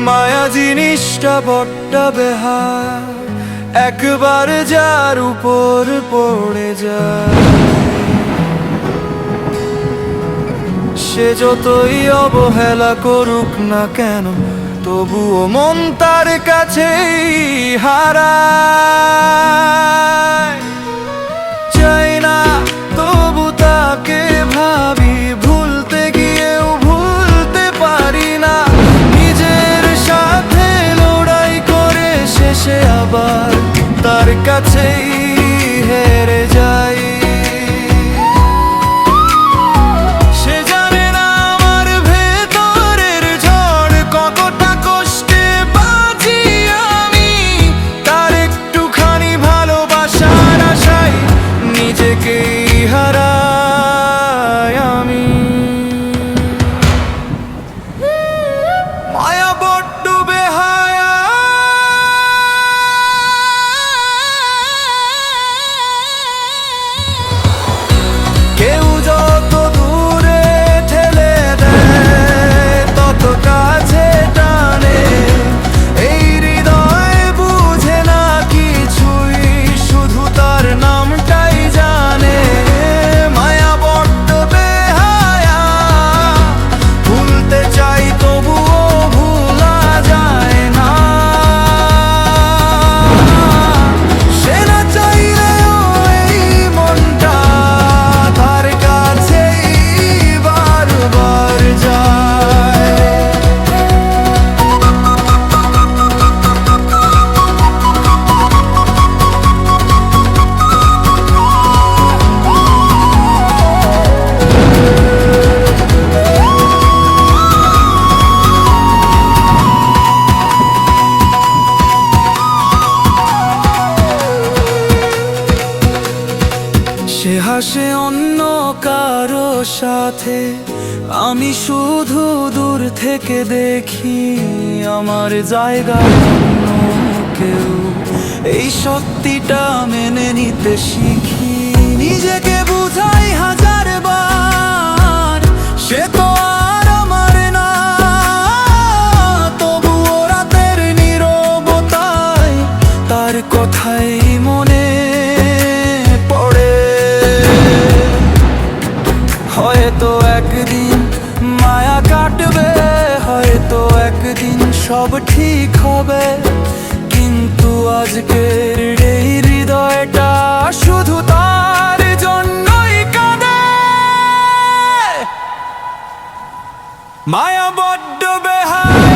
মায়া জিনিসটা বড্ড বেহায়া, একবার যার উপর পড়ে যায় সে যতই অবহেলা করুক না কেন, তবুও মন তার কাছেই হারায়। চাই না তবু তাকে ভাবি, ভুলতে গিয়েও ভুলতে পারি না। নিজের সাথে লড়াই করে শেষে আবার তার কাছেই হেরে যাই। সে হাসে অন্য কারো সাথে, আমি শুধু দূর থেকে দেখি আমার জায়গায় অন্য কেউ। এই সত্যিটা মেনে নিতে শিখি, নিজেকে বুঝাই হাজার বার সে তো আর আমার না। তবুও রাতের নীরবতায় তার কথাই মনে পড়ে। হয়তো একদিন মায়া কাটবে, হয়তো একদিন সব ঠিক হবে, কিন্তু আজকের এই হৃদয়টা শুধু তার জন্যই কাঁদে। মায়া বড্ড বেহায়া।